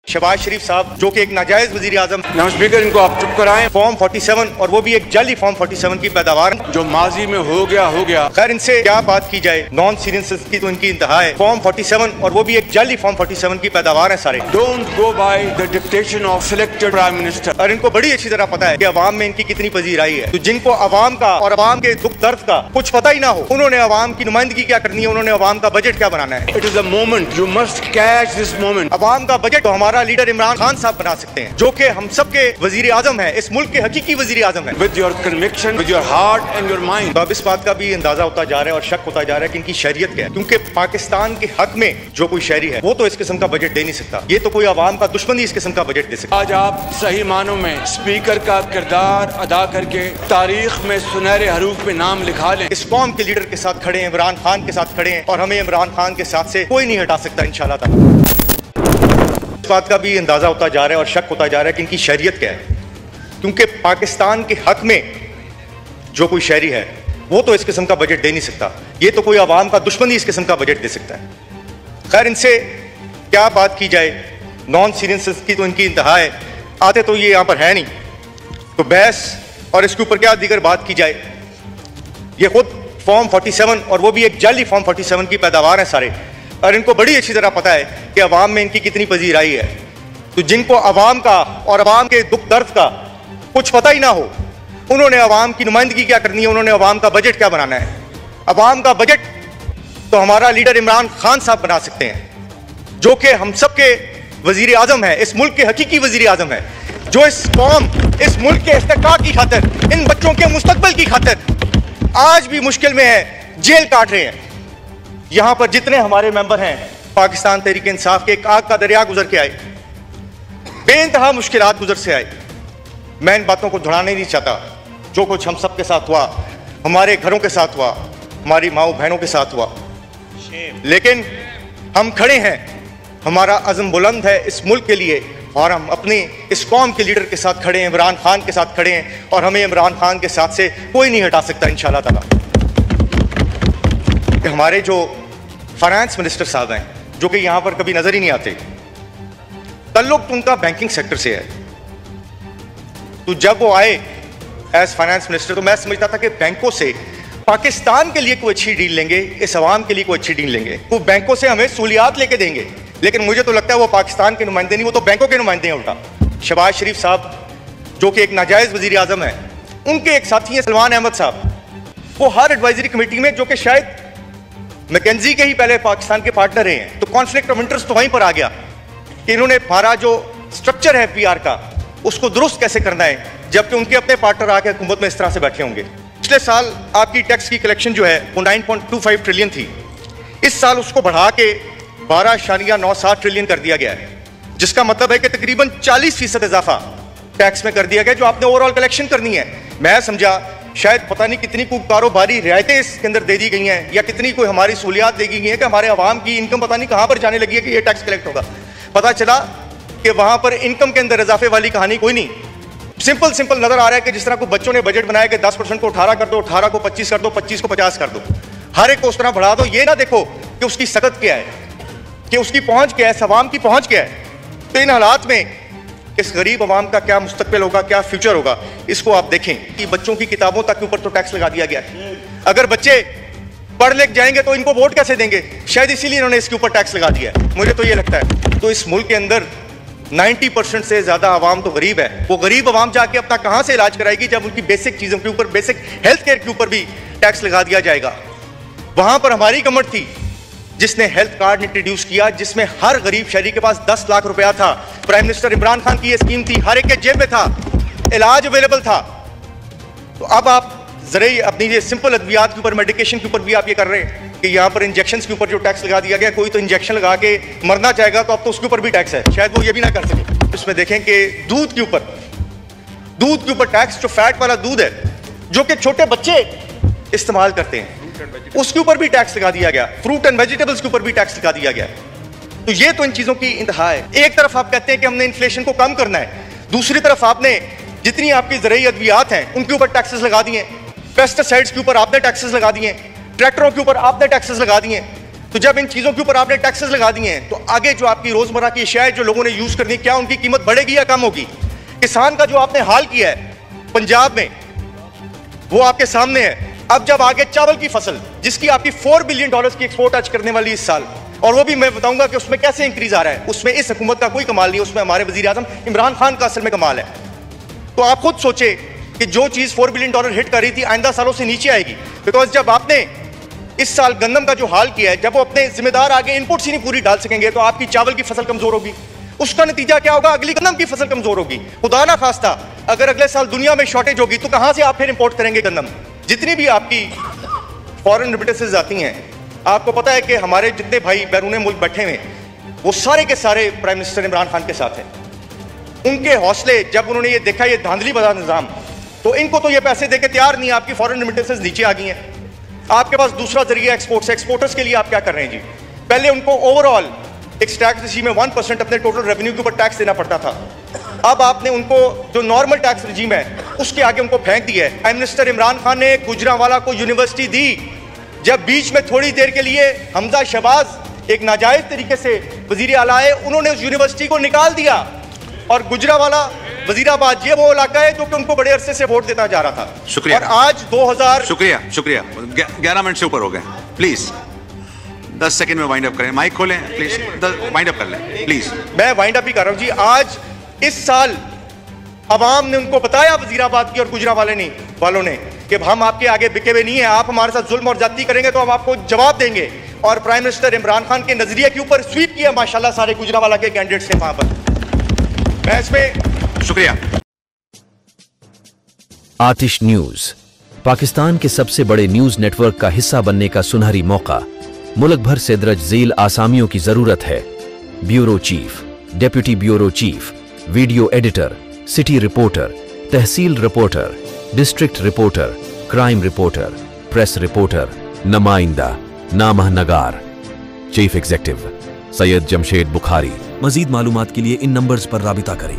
शहबाज शरीफ साहब जो कि एक नाजायज वजीर आजम। स्पीकर, इनको आप चुप कराएं। फॉर्म 47 और वो भी एक जाली फॉर्म 47 की पैदावार जो माजी में हो गया। खैर इनसे क्या बात की जाए, नॉन सीरियस की तो इनकी इंतहा है। फॉर्म 47 और वो भी एक जाली फॉर्म 47 की पैदावार है सारे। Don't go by the dictation of selected prime minister. और इनको बड़ी अच्छी तरह पता है कि अवाम में इनकी कितनी पजीराई है। तो जिनको अवाम का और अवाम के दुख दर्द का कुछ पता ही ना हो, उन्होंने अवाम की नुमाइंदगी क्या करनी है, उन्होंने अवाम का बजट क्या बनाना है। It is a moment, you must catch this moment. अवाम का बजट तो हमारा लीडर इमरान खान साहब बना सकते हैं, जो कि हम सब के वजीर आजम है, इस मुल्क के हकीकी वजीर आजम है। With your conviction, with your heart and your mind. तो अब इस बात का भी अंदाजा होता जा रहा है और शक होता जा रहा है कि इनकी शरीयत क्या है, क्योंकि पाकिस्तान के हक में जो कोई शहरी है वो तो इस किस्म का बजट दे नहीं सकता। ये तो कोई अवाम का दुश्मन ही इस किस्म का बजट दे सकता। आज आप सही मानों में स्पीकर का किरदार अदा करके तारीख में सुनहरे हरूफ पे नाम लिखा लें। इस कौम के लीडर के साथ खड़े हैं, इमरान खान के साथ खड़े हैं, और हमें इमरान खान के साथ से कोई नहीं हटा सकता इंशाल्लाह ताला। इस बात का भी अंदाजा होता जा रहा है और शक होता जा रहा है कि इनकी शरीयत क्या है, क्योंकि पाकिस्तान के हक में जो कोई शहरी है वो तो इस किस्म का बजट दे नहीं सकता। ये तो कोई अवाम का दुश्मन ही इस किस्म का बजट दे सकता है। खैर इनसे क्या बात की जाए, नॉन सीरियस की तो इनकी इंतहा है। आते तो ये यहाँ पर है नहीं, तो बहस और इसके ऊपर क्या दीगर बात की जाए। ये खुद फॉर्म 47 और वो भी एक जाली फॉर्म 47 की पैदावार है सारे, और इनको बड़ी अच्छी तरह पता है कि अवाम में इनकी कितनी पजीराई है। तो जिनको अवाम का और अवाम के दुख दर्द का कुछ पता ही ना हो, उन्होंने अवाम की नुमाइंदगी क्या करनी है, उन्होंने अवाम का बजट क्या बनाना है। अवाम का बजट तो हमारा लीडर इमरान खान साहब बना सकते हैं, जो कि हम सब के वजीर आजम है, इस मुल्क के हकीकी वजीर आजम है, जो इस कौम, इस मुल्क के इस्तेकाल की खातिर, इन बच्चों के मुस्तकबिल की खातिर आज भी मुश्किल में है, जेल काट रहे हैं। यहां पर जितने हमारे मेंबर हैं पाकिस्तान तहरीक इंसाफ के, एक आग का दरिया गुजर के आए, बेइंतहा मुश्किलात गुजर से आए। मैं इन बातों को दोहराना नहीं चाहता। जो कुछ हम सब के साथ हुआ, हमारे घरों के साथ हुआ, हमारी माओ बहनों के साथ हुआ, लेकिन हम खड़े हैं, हमारा अज़म बुलंद है इस मुल्क के लिए, और हम अपने इस कौम के लीडर के साथ खड़े हैं, इमरान खान के साथ खड़े हैं, और हमें इमरान खान के साथ से कोई नहीं हटा सकता इंशाल्लाह ताला। हमारे जो फाइनेंस मिनिस्टर साहब हैं, जो कि यहाँ पर कभी नजर ही नहीं आते, ताल्लुक तो उनका बैंकिंग सेक्टर से है। तो जब वो आए एज फाइनेंस मिनिस्टर, तो मैं समझता था कि बैंकों से पाकिस्तान के लिए कोई अच्छी डील लेंगे, इस अवाम के लिए कोई अच्छी डील लेंगे, वो बैंकों से हमें सहूलियात लेके देंगे। लेकिन मुझे तो लगता है वो पाकिस्तान के नुमाइंदे नहीं, वो तो बैंकों के नुमाइंदे हैं उल्टा। शहबाज शरीफ साहब जो कि एक नाजायज वजीर आजम है, उनके एक साथी हैं सलमान अहमद साहब, वो हर एडवाइजरी कमेटी में, जो कि शायद मैकेंजी के ही पहले पाकिस्तान के पार्टनर रहे हैं, तो कॉन्फ्लिक्ट ऑफ इंटरेस्ट तो वहीं पर आ गया कि इन्होंने हमारा जो स्ट्रक्चर है पीआर का, उसको दुरुस्त कैसे करना है, जबकि उनके अपने पार्टनर आके हुकूमत में इस तरह से बैठे होंगे। पिछले साल आपकी टैक्स की कलेक्शन जो है वो 9.25 ट्रिलियन थी, इस साल उसको बढ़ा के 12.97 ट्रिलियन कर दिया गया है, जिसका मतलब है कि तकरीबन 40% इजाफा टैक्स में कर दिया गया, जो आपने ओवरऑल कलेक्शन करनी है। मैं समझा शायद पता नहीं कितनी कोई कारोबारी रियायतें इसके अंदर दे दी गई हैं, या कितनी कोई हमारी सहूलियात दे दी गई हैं कि हमारे अवाम की इनकम पता नहीं कहाँ पर जाने लगी है कि ये टैक्स कलेक्ट होगा। पता चला कि वहाँ पर इनकम के अंदर इजाफे वाली कहानी कोई नहीं। सिंपल नजर आ रहा है कि जिस तरह को बच्चों ने बजट बनाया कि 10% को 18 कर दो, 18 को 25 कर दो, 25 को 50 कर दो, हर एक को उस तरह बढ़ा दो। ये ना देखो कि उसकी सकत क्या है, कि उसकी पहुंच क्या है, इस अवाम की पहुंच क्या है। तो इन हालात में इस गरीब अवाम का क्या मुस्तकबिल होगा, क्या फ्यूचर होगा, इसको आप देखें कि बच्चों की किताबों तक के ऊपर तो टैक्स लगा दिया गया है। अगर बच्चे पढ़ लिख जाएंगे तो इनको वोट कैसे देंगे, शायद इसीलिए इन्होंने इसके ऊपर टैक्स लगा दिया है, मुझे तो ये लगता है। तो इस मुल्क के अंदर 90% से ज्यादा आवाम तो गरीब है। वो गरीब आवाम जाके अपना कहां से इलाज कराएगी, जब उनकी बेसिक चीजों के ऊपर, बेसिक हेल्थ केयर के ऊपर भी टैक्स लगा दिया जाएगा। वहां पर हमारी गवर्नमेंट थी जिसने हेल्थ कार्ड इंट्रोड्यूस किया, जिसमें हर गरीब शहरी के पास 10 लाख रुपया था। प्राइम मिनिस्टर इमरान खान की यह स्कीम थी, हर एक के जेब में था, इलाज अवेलेबल था। तो अब आप जरा अपनी ये सिंपल अद्वियात के ऊपर, मेडिकेशन के ऊपर भी आप ये कर रहे हैं कि यहाँ पर इंजेक्शन के ऊपर जो टैक्स लगा दिया गया, कोई तो इंजेक्शन लगा के मरना चाहेगा तो अब तो उसके ऊपर भी टैक्स है, शायद वो ये भी ना कर सके। इसमें देखें कि दूध के ऊपर टैक्स, जो फैट वाला दूध है जो कि छोटे बच्चे इस्तेमाल करते हैं, उसके ऊपर भी टैक्स लगा दिया गया। फ्रूट एंड वेजिटेबल्स के ऊपर भी टैक्स लगा दिया गया। तो ये तो इन चीजों की इंतहा है। एक तरफ आप कहते हैं कि हमने इन्फ्लेशन को कम करना है, दूसरी तरफ आपने जितनी आपकी ज़रूरी अद्वियात हैं उनके ऊपर टैक्सेस लगा दिए, पेस्टिसाइड्स के ऊपर आपने टैक्सेस लगा दिए, ट्रैक्टरों के ऊपर आपने टैक्सेस लगा दिए। तो जब इन चीजों के ऊपर आपने टैक्सेस लगा दिए हैं, तो आगे जो आपकी रोजमर्रा की अशियाएं जो लोगों ने यूज करनी, क्या उनकी कीमत बढ़ेगी या कम होगी? किसान का जो आपने हाल किया है पंजाब में, वो आपके सामने है। अब जब आगे चावल की फसल, जिसकी आपकी $4 बिलियन की एक्सपोर्ट आज करने वाली इस साल, और वो भी मैं बताऊंगा कि उसमें कैसे इंक्रीज आ रहा है, उसमें इस हुकूमत का कोई कमाल नहीं है, उसमें हमारे वजीर आजम इमरान खान का असल में कमाल है। तो आप खुद सोचे कि जो चीज $4 बिलियन हिट कर रही थी, आइंदा सालों से नीचे आएगी। बिकॉज जब आपने इस साल गंदम का जो हाल किया है, जब वो अपने जिम्मेदार आगे इनपुट्स ही नहीं पूरी डाल सकेंगे, तो आपकी चावल की फसल कमजोर होगी। उसका नतीजा क्या होगा? अगली गंदम की फसल कमजोर होगी। खुदा ना खास्ता अगर अगले साल दुनिया में शॉर्टेज होगी, तो कहां से आप फिर इंपोर्ट करेंगे गंदम? जितनी भी आपकी फॉरेन रेमिटेंसेस आती हैं, आपको पता है कि हमारे जितने भाई बैरून मुल्क बैठे हुए, वो सारे के सारे प्राइम मिनिस्टर इमरान खान के साथ हैं। उनके हौसले, जब उन्होंने ये देखा ये धांधली बजा निजाम, तो इनको तो ये पैसे देके तैयार नहीं है। आपकी फॉरेन रेमिटेंसेस नीचे आ गई हैं। आपके पास दूसरा जरिया एक्सपोर्ट्स है। एक्सपोर्टर्स के लिए आप क्या कर रहे हैं जी? पहले उनको ओवरऑल एक टैक्स रजीम में 1% अपने टोटल रेवेन्यू के ऊपर टैक्स देना पड़ता था। अब आपने उनको जो नॉर्मल टैक्स रजीम है, उसके आगे उनको फेंक दिया है। प्राइम मिनिस्टर इमरान खान ने गुजरांवाला को यूनिवर्सिटी दी, जब बीच में थोड़ी देर के लिए हमजा शहबाज एक नाजायज तरीके से वजीर आला आए, उन्होंने उस यूनिवर्सिटी को निकाल दिया। और गुजरांवाला वजीराबाद ये वो इलाका है जो कि उनको बड़े अरसे से वोट देता जा रहा था। शुक्रिया। और आज 2000 शुक्रिया 11 मिनट से ऊपर हो गए, प्लीज 10 सेकंड में वाइंड अप करें। माइक खोलें प्लीज, वाइंड अप कर लें प्लीज। मैं वाइंड अप ही कर रहा हूं जी। आज इस साल अवाम ने उनको बताया, वजीराबाद की और गुजरांवाले वालों ने, कि हम आपके आगे बिके हुए नहीं है, आप हमारे साथ जुल्म और जाती करेंगे तो हम आपको जवाब देंगे। और प्राइम मिनिस्टर इमरान खान के नजरिए के ऊपर स्वीप किया माशाल्लाह सारे गुजरांवाला के कैंडिडेट्स ने वहां पर। मैं इसमें शुक्रिया। आतिश न्यूज पाकिस्तान के सबसे बड़े न्यूज नेटवर्क का हिस्सा बनने का सुनहरी मौका। मुल्क भर से दर्ज झेल आसामियों की जरूरत है। Bureau chief, deputy bureau chief, video editor, city reporter, tehsil reporter, district reporter, crime reporter, press reporter, नुमाइंदा, नामह नगार। Chief executive Syed Jamshed Bukhari. मजीद मालूमात के लिए इन नंबर्स पर राबिता करें।